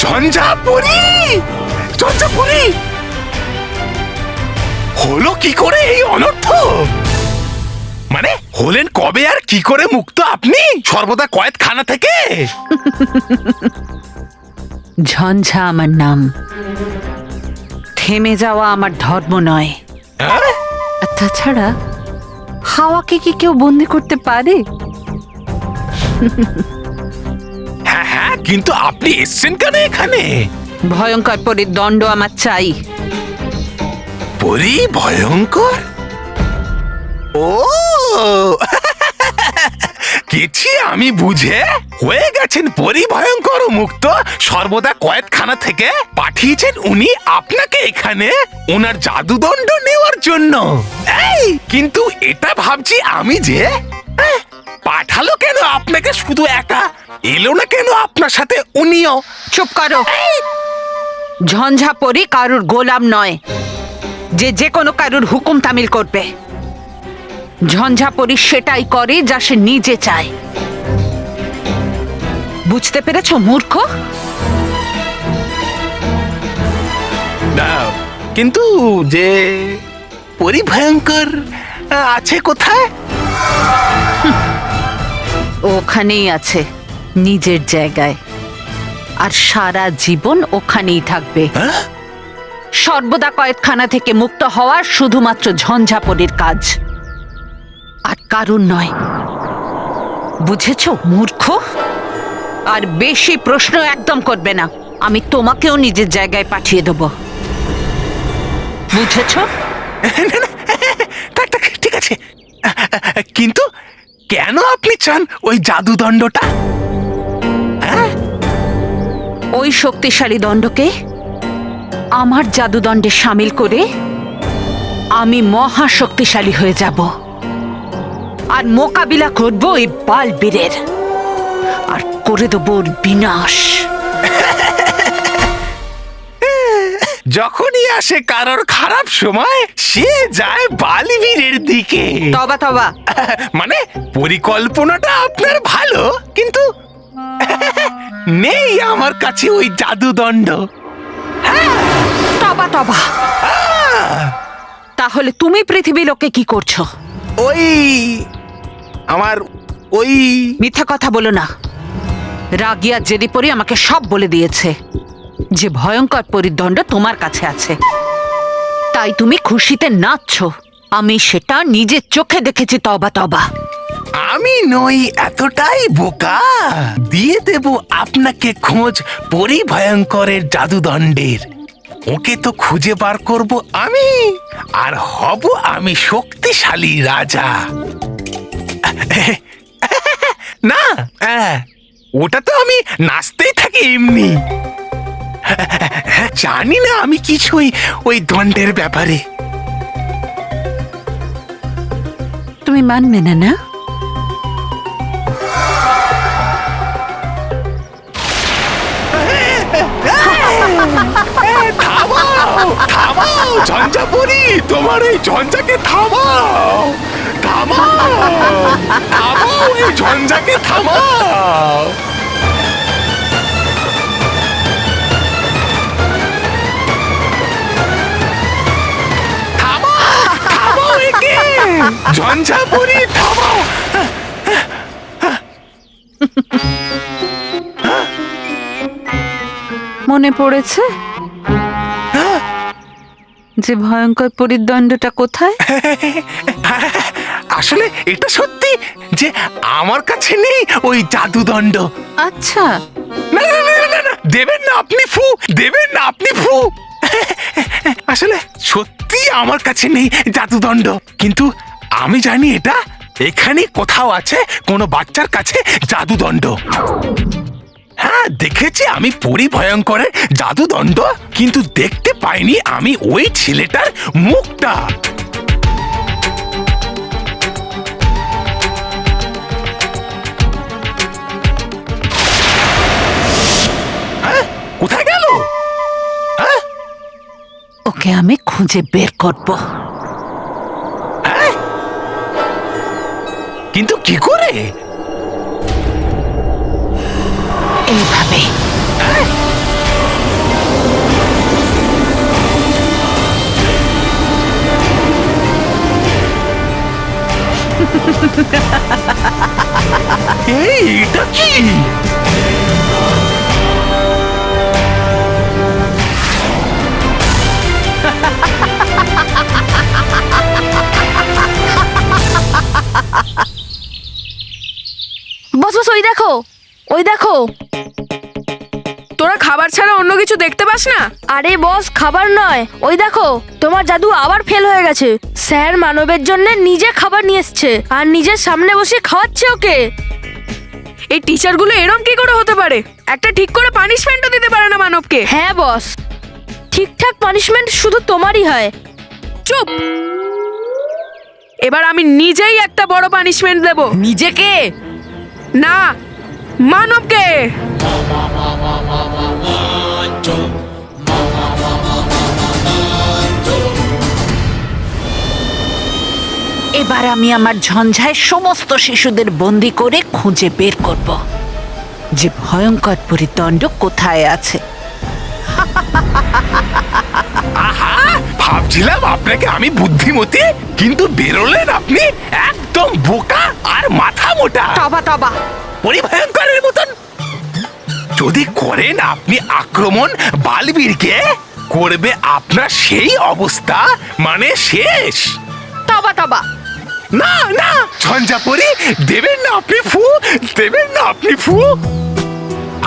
ঝঞ্ঝাপুরি, ঝঞ্ঝাপুরি হলো কি করে এই অনর্থ? মানে হলেন কবে আর কি করে মুক্ত আপনি সর্বদা কয়েদখানা থেকে? ঝঞ্ঝা আমার নাম, থেমে যাওয়া আমার ধর্ম নয়। হ্যাঁ? আর তাছাড়া হাওয়াকে কি কেউ বন্দি করতে পারে? হ্যাঁ হ্যাঁ, কিন্তু আপনি এসছেন কেন এখানে? ভয়ঙ্কর পরীর দণ্ড আমার চাই। পরি ভয়ঙ্কর? ও কিছু আমি বুঝে হয়ে গেছেন পরি ভয়ঙ্কর মুক্ত সর্বদা কয়েদখানা থেকে পাঠিয়েছেন উনি আপনাকে এখানে ওনার জাদুদণ্ড নেওয়ার জন্য। এই কিন্তু এটা ভাবছি আমি যে পাঠালো কেন আপনাকে শুধু একা, এলো না কেন আপনার সাথে উনিও? চুপ করো। ঝঞ্ঝা পরী কারুর গোলাম নয় যে যে কোনো কারুর হুকুম তামিল করবে। ঝঞ্ঝা পরী সেটাই করে যা সে নিজে চায়। বুঝতে পেরেছো মূর্খ? না, কিন্তু যে পরি ভয়ঙ্কর আছে কোথায়? ওখানেই আছে, নিজের জায়গায়, আর সারা জীবন ওখানেই থাকবে। হ্যাঁ? সর্বদা কয়েদখানা থেকে মুক্ত হওয়া শুধুমাত্র ঝঞ্ঝাপরির কাজ, আর কারণ নয়। বুঝেছো মূর্খ? আর বেশি প্রশ্ন একদম করবে না, আমি তোমাকেও নিজের জায়গায় পাঠিয়ে দেব। বুঝেছো? থাক থাক, ঠিক আছে, কিন্তু কেন আপনি চান ওই জাদুদণ্ডটা? হ্যাঁ? ওই শক্তিশালী দণ্ডকে আমার জাদুদণ্ডে সামিল করে আমি মহা শক্তিশালী হয়ে যাব, আর মোকাবিলা করব এই বালবীরের, আর করে দেব ওর বিনাশ। যখনই আসে কারোর খারাপ সময় সে যায় বালিবীরের দিকে। তবা তবা। মানে পরিকল্পনাটা আপনার ভালো, কিন্তু নেই আমার কাছে ওই জাদুদণ্ড। তবা তবা। তাহলে তুমি পৃথিবী লোকে কি করছো? ওই আমার ওই মিথ্যা কথা বলো না। রাগিয়া জেদি পরি আমাকে সব বলে দিয়েছে যে ভয়ঙ্কর পরিদণ্ড তোমার কাছে আছে, তাই তুমি খুশিতে নাচছো। আমি সেটা নিজের চোখে দেখেছি। তবা তবা। আমি নই এতটাই বোকা, দিয়ে দেব আপনাকে খোঁজ পরি ভয়ঙ্করের জাদুদণ্ডের। ওকে তো খুঁজে বার করব আমি, আর হব আমি শক্তিশালী রাজা। না, ওটা তো আমি নাচতেই থাকি এমনি। জানি না আমি কিছুই ওই দণ্ডের ব্যাপারে। তুমি মানবে না না? থামাও থামাও ঝঞ্ঝাপুরি, তোমার এই ঝঞ্ঝাকে থামাও, থামাও থামাও, এই ঝঞ্ঝাকে থামাও। থামাও থামাও একে, ঝঞ্ঝাপুরি থামাও। মনে পড়েছে যে ভয়ঙ্কর পরিদণ্ডটা কোথায়? আসলে এটা সত্যি যে আমার কাছে নেই ওই জাদুদণ্ড। আচ্ছা, না না না না না, দেবেন না আপনি ফু, দেবেন না আপনি ফু। আসলে সত্যি আমার কাছে নেই জাদুদণ্ড, কিন্তু আমি জানি এটা এখানে কোথাও আছে কোনো বাচ্চার কাছে জাদুদণ্ড। হ্যাঁ, দেখেছি আমি পরি ভয়ঙ্করের জাদুদণ্ড, কিন্তু দেখতে পাইনি আমি ওই ছেলেটার মুখটা। হ্যাঁ, কোথায় গেল? হ্যাঁ, ওকে আমি খুঁজে বের করব। হ্যাঁ, কিন্তু কি করে? এইভাবে। এই এটা কি? বস বস, ওই দেখো, ওই দেখো। তোরা খাবার ছাড়া অন্য কিছু দেখতে পাস না? আরে বস, খাবার নয়, ওই দেখো, তোমার জাদু আবার ফেল হয়ে গেছে। স্যার মানবের জন্য নিজে খাবার নিয়ে এসছে আর নিজের সামনে বসে খাওয়াচ্ছে ওকে। এই টিচারগুলো এরম কি করে হতে পারে? একটা ঠিক করে পানিশমেন্টও দিতে পারে না মানবকে। হ্যাঁ বস, ঠিকঠাক পানিশমেন্ট শুধু তোমারই হয়। চুপ! এবার আমি নিজেই একটা বড় পানিশমেন্ট দেব। নিজেকে না, মানবকে। এবার আমি আমার ঝঞ্ঝায় সমস্ত শিশুদের বন্দি করে খুঁজে বের করব যে ভয়ঙ্কর পরিদণ্ড কোথায় আছে। আহা, ভাবছিলাম আপনাকে আমি বুদ্ধিমতী, কিন্তু বেরোলেন আপনি একদম বোকা আর মাথা মোটা, তবা তবা, পরিভয়ঙ্করের মতন। যদি করেন আপনি আক্রমণ বালবীরকে, করবে আপনার সেই অবস্থা, মানে শেষ। তবা তবা। না না, ঝঞ্ঝাপরি, দেবেন না আপনি ফু, দেবেন না আপনি ফু।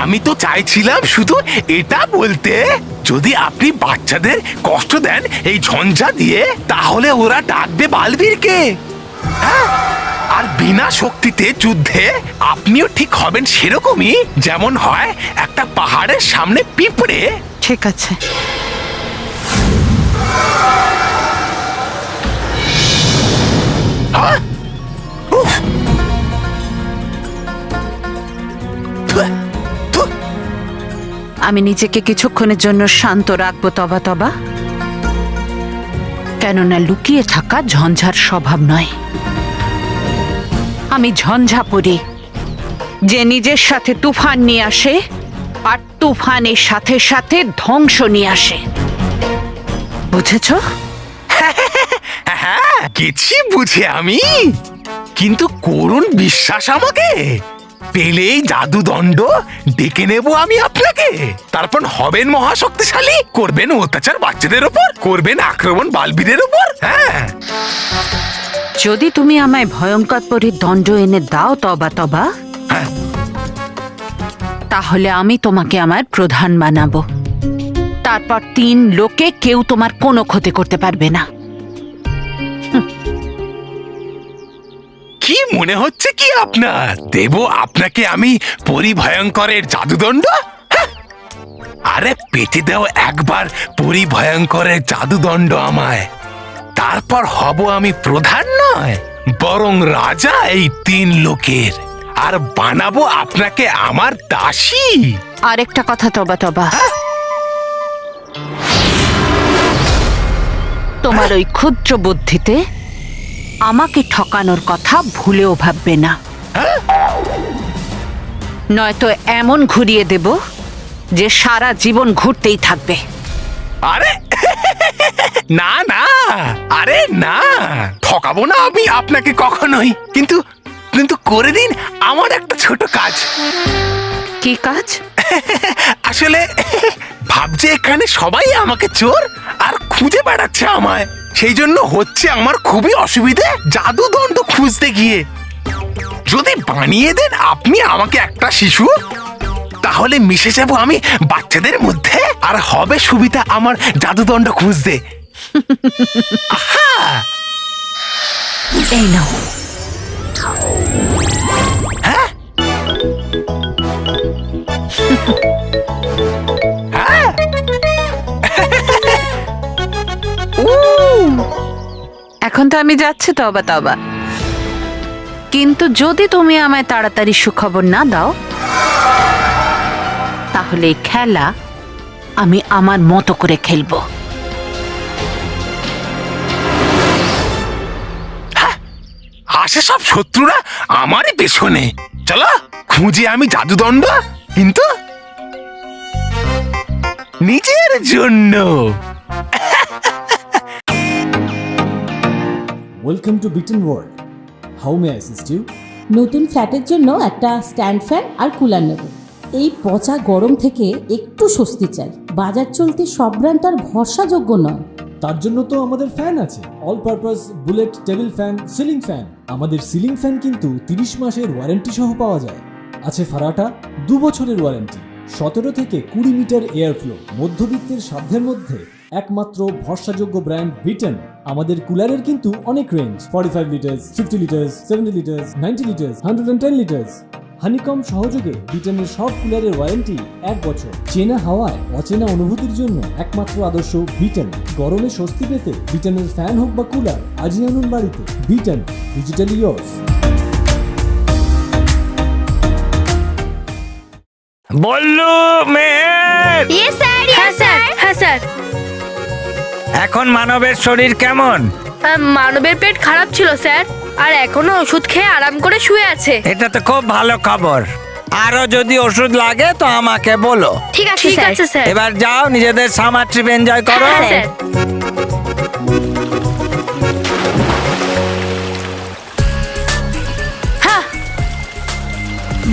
আমি তো চাইছিলাম শুধু এটা বলতে, যদি আপনি বাচ্চাদের কষ্ট দেন এই ঝঞ্ঝা দিয়ে, তাহলে ওরা ডাকবে বালবীরকে। হ্যাঁ, আর বিনা শক্তিতে যুদ্ধে আপনিও ঠিক হবেন সেরকমই, যেমন হয় একটা পাহাড়ের সামনে পিঁপড়ে। ঠিক আছে, হ্যাঁ? উফ! ধুয়ে, ধুয়ে। আমি নিজেকে কিছুক্ষণের জন্য শান্ত রাখবো তবা তবা, কেননা লুকিয়ে থাকা ঝঞ্ঝার স্বভাব নয়। আমি ঝঞ্ঝা পড়ি, যে নিজের সাথে তুফান নিয়ে আসে আর তুফানের সাথে সাথে ধ্বংস নিয়ে আসে। বুঝেছ? হ্যাঁ, গেছি বুঝে আমি, কিন্তু করুন বিশ্বাস আমাকে, পেলেই জাদুদণ্ড ডেকে নেব আমি আপনাকে। তারপর হবেন মহাশক্তিশালী, করবেন অত্যাচার বাচ্চাদের ওপর, করবেন আক্রমণ বালবীরের ওপর। হ্যাঁ, যদি তুমি আমায় ভয়ঙ্কর পরিদণ্ড এনে দাও তবা তবা, হ্যাঁ। তাহলে আমি তোমাকে আমার প্রধান বানাবো। তারপর 3 লোকে কেউ তোমার কোনো ক্ষতি করতে পারবে না। কি মনে হচ্ছে কি আপনার, দেব আপনাকে আমি পরিভয়ঙ্করের জাদুদণ্ড? হ্যাঁ? আরে পেটে দাও একবার পরিভয়ঙ্করের জাদুদণ্ড আমায়, তারপর হব আমি প্রধান নয়, বরং রাজা এই 3 লোকের, আর বানাবো আপনাকে আমার দাসী। আরেকটা কথা তবা তবা, তোমার ওই ক্ষুদ্র বুদ্ধিতে আমাকে ঠকানোর কথা ভুলেও ভাববে না, নয়তো এমন ঘুরিয়ে দেব যে সারা জীবন ঘুরতেই থাকবে। আরে না না, আরে না, ঠকাবো না আমি আপনাকে কখনোই, কিন্তু কিন্তু করে দিন আমার একটা ছোট কাজ। কি কাজ? আসলে ভাবছে এখানে সবাই আমাকে চোর আর খুঁজে বেড়াচ্ছে আমায়, সেই জন্য হচ্ছে আমার খুবই অসুবিধে জাদুদণ্ড খুঁজতে গিয়ে। যদি বানিয়ে দেন আপনি আমাকে একটা শিশু, তাহলে মিশে যাব আমি বাচ্চাদের মধ্যে, আর হবে সুবিধা আমার জাদুদণ্ড খুঁজতে। আহা! এই নাও। হ্যাঁ? হ্যাঁ? এখন তো আমি যাচ্ছি তবা তবা, কিন্তু যদি তুমি আমায় তাড়াতাড়ি সুখবর না দাও, তাহলে এই খেলা আমি আমার মতো করে খেলবো। আসে সব শত্রুরা আমারই পেছনে, চলো খুঁজে আমি জাদুদণ্ড, কিন্তু নিজের জন্য। Welcome to Beaten World. How may assist you? নতুন ফ্ল্যাটের জন্য একটা স্ট্যান্ড ফ্যান আর কুলার নেব। এই পচা গরম থেকে একটু স্বস্তি চাই। বাজার চলতে সব ব্র্যান্ড আর ভরসাযোগ্য নয়। তার জন্য তো আমাদের ফ্যান আছে, all purpose bullet table fan, ceiling fan. আমাদের সিলিং ফ্যান কিন্তু 30 মাসের ওয়ারেন্টি সহ পাওয়া যায়। আছে ফারাটা 2 বছরের ওয়ারেন্টি, 17 থেকে 20 মিটার এয়ার ফ্লো, মধ্যবিত্তের সাধ্যের মধ্যে একমাত্র ভরসাযোগ্য ব্র্যান্ড বিটেন। আমাদের কুলারের কিন্তু অনেক range, 45 litres, 50 litres, 70 litres, 90 litres, 110 litres. Honeycomb সহযোগে বিটেনের সব কুলারের ওয়ারেন্টি 1 বছর। চেনা হাওয়ায় অচেনা অনুভূতির জন্য একমাত্র আদর্শ বিটেন। গরমে স্বস্তি পেতে বিটেনের ফ্যান হোক বা কুলার, আজই আনুন বাড়িতে। Beaten, digitally years. Ballu, Meher, হ্যাঁ স্যার, হ্যাঁ স্যার। এখন মানবের শরীর কেমন? মানবের পেট খারাপ ছিল স্যার, আর এখনো ওষুধ খেয়ে আরাম করে শুয়ে আছে। এটা তো খুব ভালো খবর। আরো যদি ওষুধ লাগে তো আমাকে বলো। ঠিক আছে স্যার। এবার যাও, নিজেদের সামার ট্রিপ এনজয় করো। হ্যাঁ স্যার। হ্যাঁ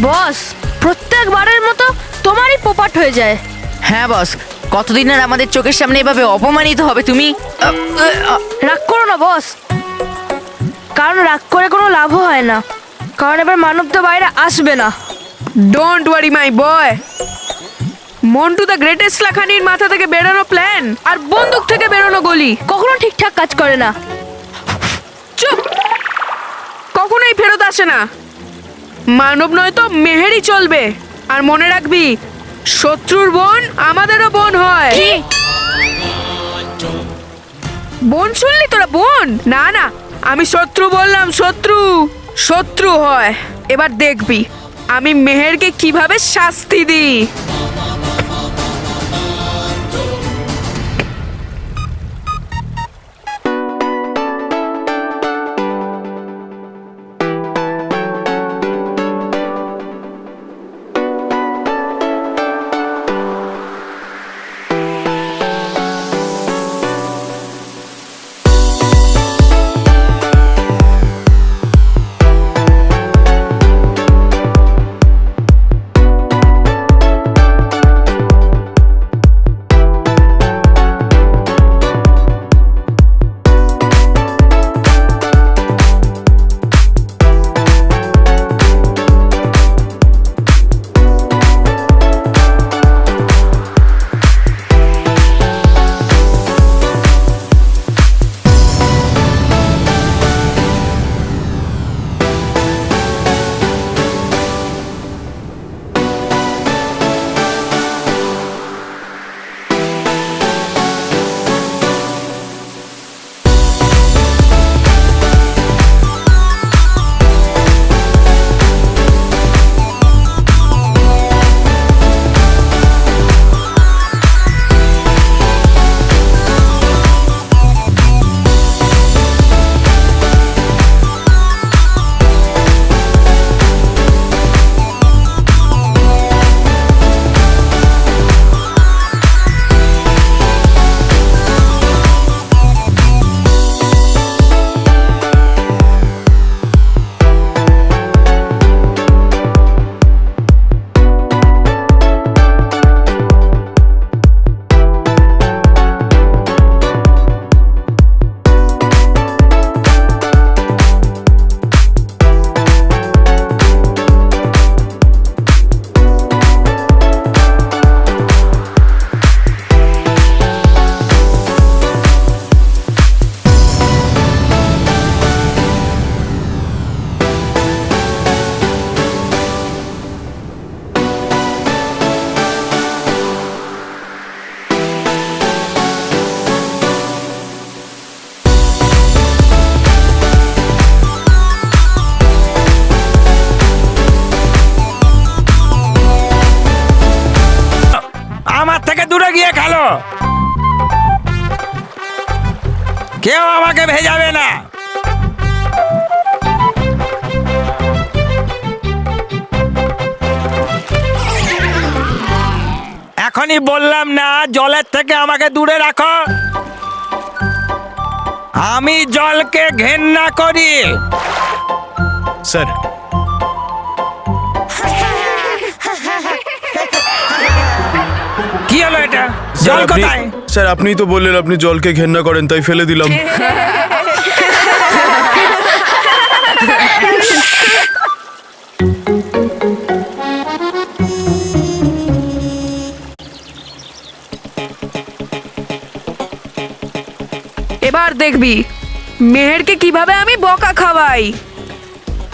বস, প্রত্যেকবারের মতো তোমারই পোপাট হয়ে যায়। হ্যাঁ বস, কতদিন আর আমাদের চোখের সামনে এভাবে অপমানিত হবে তুমি? রাগ করো না বস, কারণ রাগ করে কোনো লাভও হয় না, কারণ এবার মানব তো বাইরে আসবে না। Don't worry my boy. Montu the greatest লাখানির মাথা থেকে বেরোনো প্ল্যান আর বন্দুক থেকে বেরোনো গলি কখনো ঠিকঠাক কাজ করে না। চুপ, কখনোই ফেরত আসে না। মানব নয় তো মেহেরই চলবে। আর মনে রাখবি, শত্রুর বোন আমাদেরও বোন হয়। বোন শুনলি তোরা? বোন না না, আমি শত্রু বললাম, শত্রু শত্রু হয়। এবার দেখবি আমি মেহেরকে কিভাবে শাস্তি দিই। কেউ আমাকে ভেজাবে না। এখনই বললাম না জলের থেকে আমাকে দূরে রাখো। আমি জলকে ঘেন্না করি। স্যার কি হলো এটা? স্যার, জল আপনি- কোথায়? স্যার আপনিই তো বললেন আপনি জলকে ঘেন্না করেন, তাই ফেলে দিলাম। এবার দেখবি মেহেরকে কিভাবে আমি বকা খাওয়াই।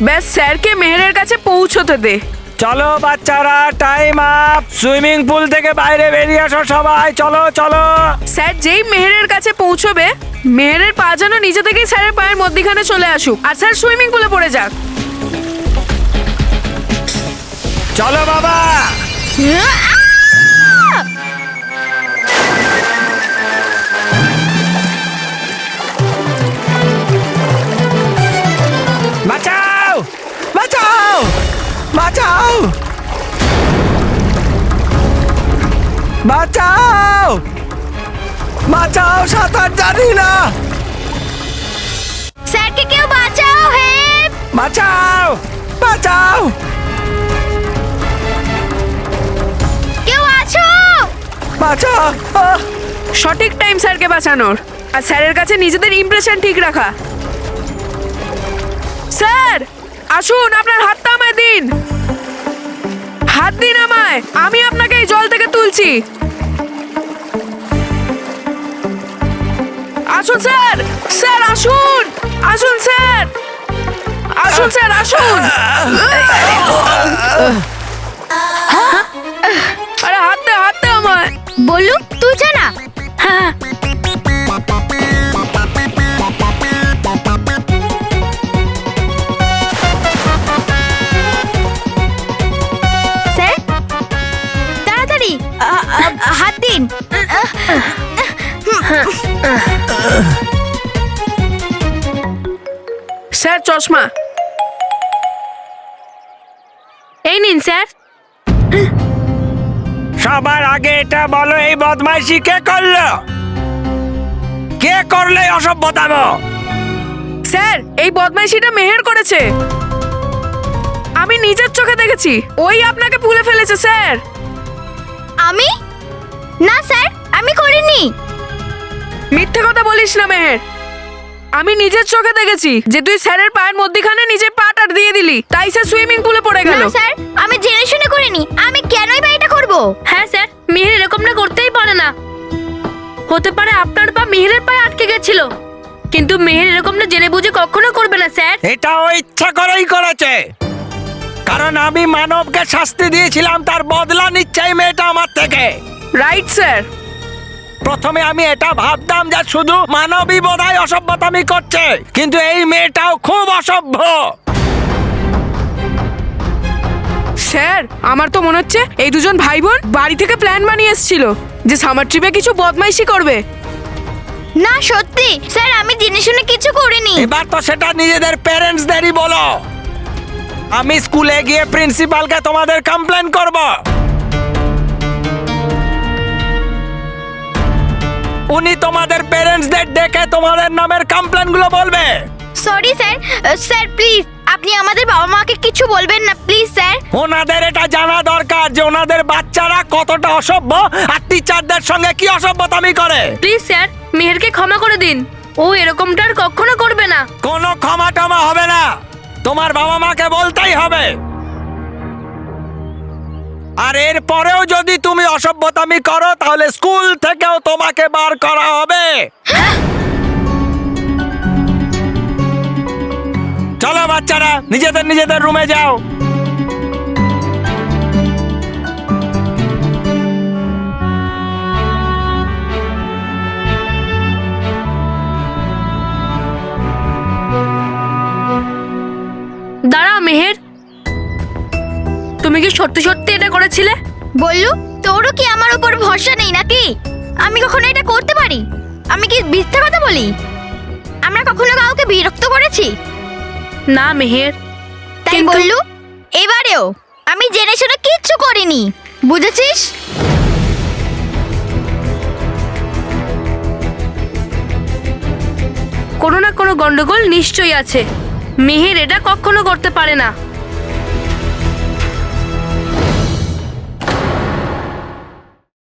ব্যাস স্যারকে মেহেরের কাছে পৌঁছতে দে। চলো বাচ্চারা, টাইম আপ। সুইমিং পুল থেকে বাইরে বেরিয়ে আসো সবাই, চলো চলো। স্যার যেই মেহেরের কাছে পৌঁছবে, মেহেরের পা যেন নিজে থেকেই স্যারের পায়ের মধ্যিখানে চলে আসুক, আর স্যার সুইমিং পুলে পড়ে যাক। চলো বাবা। বাঁচাও বাঁচাও বাঁচাও বাঁচাও বাঁচাও, সাঁতার জানি না। স্যারকে কেউ বাঁচাও, হেল্প! বাঁচাও বাঁচাও। কেউ আছো? বাঁচাও। সঠিক টাইম স্যারকে বাঁচানোর, আর স্যারের কাছে নিজেদের ইমপ্রেশন ঠিক রাখা। স্যার আসুন, আপনার হাতটা আমায় দিন। হাত দিন আমায়, আমি আপনাকে এই জল থেকে তুলছি। আসুন স্যার, স্যার আসুন, আসুন স্যার, আসুন স্যার, আসুন। আরে হাত দে আমায়। বললু, তুই জানা? হ্যাঁ। স্যার তাড়াতাড়ি হাত দিন। স্যার চশমা এই নিন স্যার। সবার আগে এটা বলো, এই বদমাইশি কে করলো? কে করলে এই অসভ্যতামো? স্যার এই বদমাইশিটা মেহের করেছে, আমি নিজের চোখে দেখেছি। ওই আপনাকে পুলে ফেলেছে স্যার। আমি? না স্যার, আমি করিনি। মিথ্যে কথা বলিস না মেহের, আমি নিজের চোখে দেখেছি যে তুই স্যারের পায়ের মধ্যখানে নিজে পাটা দিয়ে দিলি, তাই স্যার সুইমিং পুলে পড়ে গেল। না স্যার, আমি জেনে শুনে করিনি। আমি কেনই বা এটা করব? হ্যাঁ স্যার, মিহির এরকমটা করতেই পারে না। হতে পারে আপনার পা মিহিরের পায়ে আটকে গেছিল, কিন্তু মিহির এরকমটা জেনে বুঝে কখনো করবে না স্যার। এটা ও ইচ্ছা করেই করেছে, কারণ আমি মানবকে শাস্তি দিয়েছিলাম, তার বদলা নিচ্ছে এই মেয়েটা আমার থেকে। Right sir. প্রথমে আমি এটা ভাবতাম যে শুধু মানবই বোধহয় অসভ্যতামি করছে, কিন্তু এই মেয়েটাও খুব অসভ্য। স্যার আমার তো মনে হচ্ছে এই দুজন ভাই বোন বাড়ি থেকে প্ল্যান বানিয়ে এসেছিল যে সামার ট্রিপে কিছু বদমাইশি করবে। না সত্যি স্যার, আমি জেনে শুনে কিছু করিনি। এবার তো সেটা নিজেদের প্যারেন্টসদেরই বলো। আমি স্কুলে গিয়ে প্রিন্সিপালকে তোমাদের কমপ্লেন করব। উনি তোমাদের প্যারেন্টসদের ডেকে তোমাদের নামের কমপ্লেনগুলো বলবে। সরি স্যার, স্যার প্লিজ আপনি আমাদের বাবা মাকে কিছু বলবেন না প্লিজ স্যার। ওনাদের এটা জানা দরকার যে ওনাদের বাচ্চারা কতটা অসভ্য আর টিচারদের সঙ্গে কি অসভ্যতামি করে। প্লিজ স্যার, মিহিরকে ক্ষমা করে দিন, ও এরকমটা আর কখনো করবে না। কোনো ক্ষমা টমা হবে না, তোমার বাবা মাকে বলতেই হবে। আর এর পরেও যদি তুমি অসভ্যতামি করো তাহলে স্কুল থেকেও তোমাকে বার করা হবে। চলো বাচ্চারা, নিজেদের নিজেদের রুমে যাও। দাঁড়াও মেহের, তুমি কি সত্যি সত্যি এটা করেছিলে? বললু, তোরও কি আমার উপর ভরসা নেই নাকি? আমি কখনো এটা করতে পারি? আমি কি মিথ্যা কথা বলি? আমরা কখনো কাউকে বিরক্ত করেছি? না মেহের, তাই বললু, এবারেও আমি জেনে শুনে কিচ্ছু করিনি, বুঝেছিস? কোনো না কোনো গন্ডগোল নিশ্চয়ই আছে। মিহির এটা কখনো করতে পারে না।